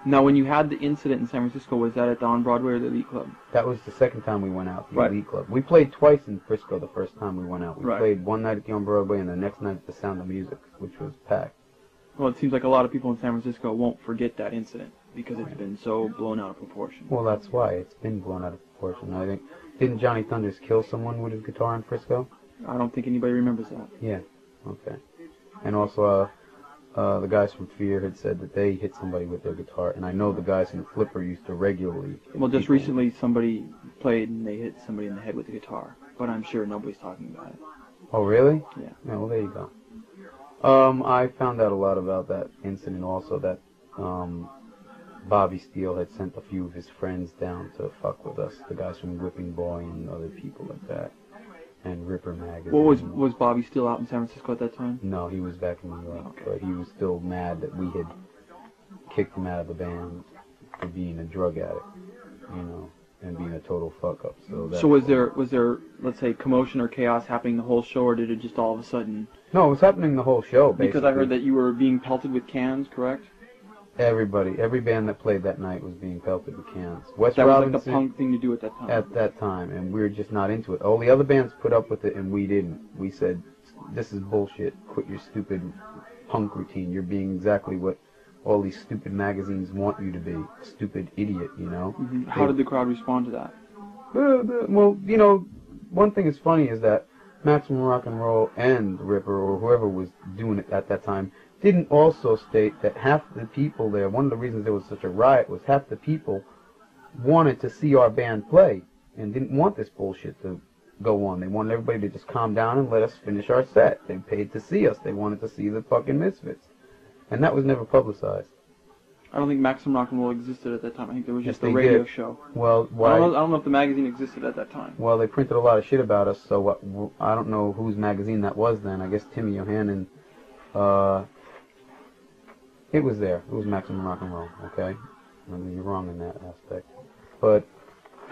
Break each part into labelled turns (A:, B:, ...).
A: Now, when you had the incident in San Francisco, was that at the On Broadway or the Elite Club?
B: That was the second time we went out, the
A: Right.
B: Elite Club. We played twice in Frisco the first time we went out. We
A: Right.
B: played one night at the On Broadway and the next night at the Sound of Music, which was packed.
A: Well, it seems like a lot of people in San Francisco won't forget that incident because it's been so blown out of proportion.
B: Well, that's why. It's been blown out of proportion. I think, didn't Johnny Thunders kill someone with his guitar in Frisco?
A: I don't think anybody remembers that.
B: Yeah, okay. And also, the guys from Fear had said that they hit somebody with their guitar, and I know the guys in Flipper used to regularly hit
A: Well, just
B: people.
A: recently somebody played and they hit somebody in the head with the guitar, but I'm sure nobody's talking about it.
B: Oh, really?
A: Yeah.
B: Yeah, well, there you go. I found out a lot about that incident also, that Bobby Steele had sent a few of his friends down to fuck with us, the guys from Whipping Boy and other people like that, and Ripper Magazine.
A: What was Bobby still out in San Francisco at that time?
B: No, he was back in New York,
A: Okay.
B: but he was still mad that we had kicked him out of the band for being a drug addict, you know, and being a total fuck up. So
A: was there let's say commotion or chaos happening the whole show, or did it just all of a sudden?
B: No, it was happening the whole show, basically.
A: Because I heard that you were being pelted with cans, correct?
B: Every band that played that night was being pelted with cans. Wes
A: That was
B: Robinson,
A: like the punk thing to do at that time.
B: at that time, and we were just not into it. All the other bands put up with it, and we didn't. We said, this is bullshit. Quit your stupid punk routine. You're being exactly what all these stupid magazines want you to be. Stupid idiot, you know?
A: Mm-hmm. How did the crowd respond to that?
B: Well, you know, one thing that's funny is that Maximum Rock and Roll and Ripper, or whoever was doing it at that time, didn't also state that half the people there, one of the reasons there was such a riot was half the people wanted to see our band play and didn't want this bullshit to go on. They wanted everybody to just calm down and let us finish our set. They paid to see us. They wanted to see the fucking Misfits. And that was never publicized.
A: I don't think Maximum Rock and Roll existed at that time. I think there was
B: Yes,
A: just a
B: they
A: radio
B: did.
A: show.
B: Well, why?
A: I don't know if the magazine existed at that time.
B: Well, they printed a lot of shit about us, so I don't know whose magazine that was then. I guess Timmy Yohannan, it was there. It was Maximum Rock and Roll, okay? I mean, you're wrong in that aspect. But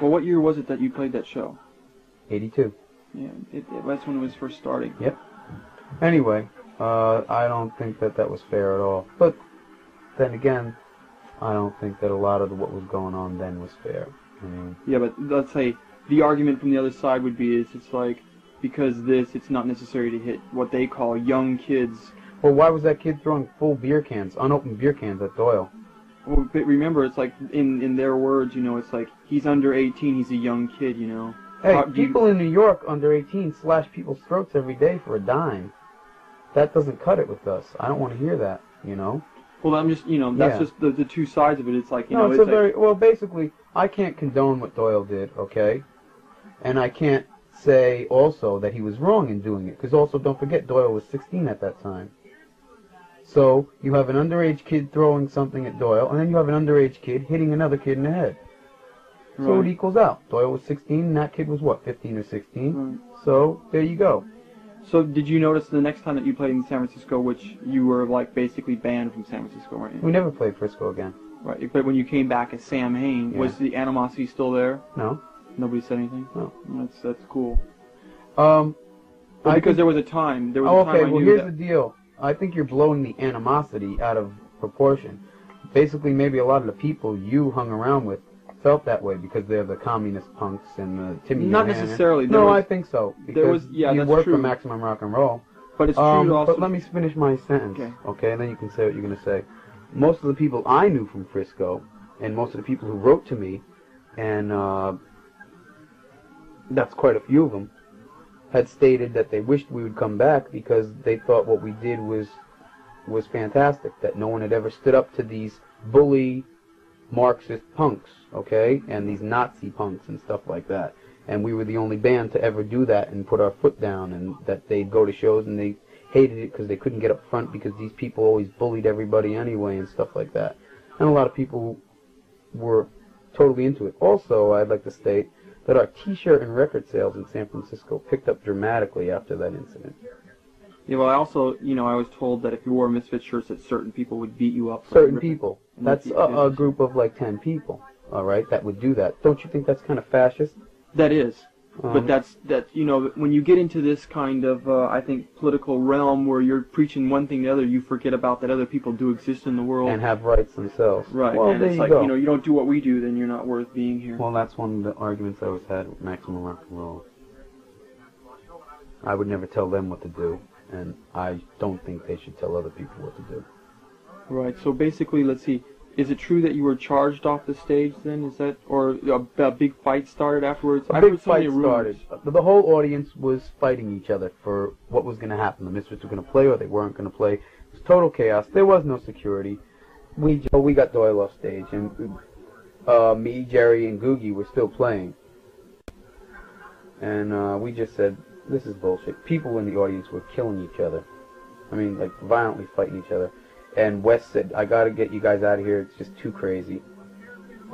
A: Well, what year was it that you played that show?
B: 82.
A: Yeah, that's when it was first starting.
B: Yep. Anyway, I don't think that was fair at all. But then again, I don't think that a lot of what was going on then was fair. I mean,
A: Yeah, but let's say the argument from the other side would be it's like, because it's not necessary to hit what they call young kids.
B: well, why was that kid throwing full beer cans, unopened beer cans at Doyle?
A: Well, but remember, it's like, in their words, you know, it's like, he's under 18, he's a young kid, you know.
B: Hey, people in New York under 18 slash people's throats every day for a dime. That doesn't cut it with us. I don't want to hear that, you know?
A: Well, I'm just, you know, that's
B: Yeah.
A: just the two sides of it. It's like, you
B: No,
A: know,
B: it's
A: it's
B: a
A: like,
B: very, well, basically, I can't condone what Doyle did, okay? And I can't say also that he was wrong in doing it, because also don't forget Doyle was 16 at that time. So you have an underage kid throwing something at Doyle, and then you have an underage kid hitting another kid in the head. So
A: Right.
B: it equals out. Doyle was 16, and that kid was what, 15 or 16?
A: Right.
B: So there you go.
A: So did you notice the next time that you played in San Francisco, which you were like basically banned from San Francisco, weren't you?
B: We never played Frisco again.
A: Right. But when you came back as Sam Hain,
B: Yeah.
A: was the animosity still there?
B: No.
A: Nobody said anything.
B: No.
A: That's cool.
B: Well,
A: Because there was a time. There was
B: Oh,
A: a time
B: okay,
A: I
B: well,
A: knew
B: here's
A: that.
B: the deal. I think you're blowing the animosity out of proportion. Basically, maybe a lot of the people you hung around with felt that way because they're the communist punks and the Timmy
A: Not
B: Yohannan.
A: necessarily.
B: No, I think so. Because
A: yeah,
B: you
A: that's
B: work
A: true.
B: for Maximum Rock and Roll.
A: But it's true to also.
B: But let me finish my sentence,
A: Okay.
B: and then you can say what you're going to say. Most of the people I knew from Frisco, and most of the people who wrote to me, and that's quite a few of them, had stated that they wished we would come back because they thought what we did was fantastic, that no one had ever stood up to these bully Marxist punks, okay, and these Nazi punks and stuff like that. And we were the only band to ever do that and put our foot down, and that they'd go to shows and they hated it because they couldn't get up front because these people always bullied everybody anyway and stuff like that. And a lot of people were totally into it. Also, I'd like to state that our T-shirt and record sales in San Francisco picked up dramatically after that incident.
A: Yeah, well, I also, you know, I was told that if you wore Misfits shirts, that certain people would beat you up. For
B: Certain
A: ripping-
B: people.
A: and
B: That's
A: rip you to
B: a
A: pieces.
B: group of like 10 people, all right, that would do that. Don't you think that's kind of fascist?
A: That is. But that's you know, when you get into this kind of I think political realm where you're preaching one thing to the other, you forget about that other people do exist in the world
B: and have rights themselves.
A: Right.
B: Well,
A: and
B: there
A: it's
B: you
A: like
B: go.
A: you know, you don't do what we do, then you're not worth being here.
B: Well, that's one of the arguments I always had with Maximum Rock and Roll. I would never tell them what to do, and I don't think they should tell other people what to do.
A: Right. So basically, let's see. Is it true that you were charged off the stage then? Is that, or a big fight started afterwards?
B: A big fight started. The whole audience was fighting each other for what was going to happen. The Misfits were going to play or they weren't going to play. It was total chaos. There was no security. We got Doyle off stage, and me, Jerry, and Googie were still playing. And we just said, this is bullshit. People in the audience were killing each other. I mean, like, violently fighting each other. And Wes said, I gotta get you guys out of here, it's just too crazy.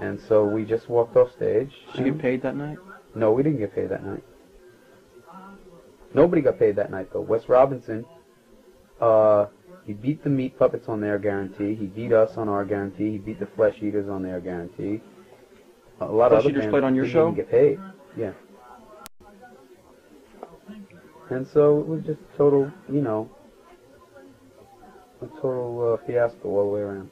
B: And so we just walked off stage.
A: Did you get paid that night?
B: No, we didn't get paid that night. Nobody got paid that night, though. Wes Robinson, he beat the Meat Puppets on their guarantee. He beat us on our guarantee. He beat the Flesh Eaters on their guarantee. A lot of other bands
A: played on your show?
B: didn't get paid. Yeah. And so it was just total, you know, a total fiasco all the way around.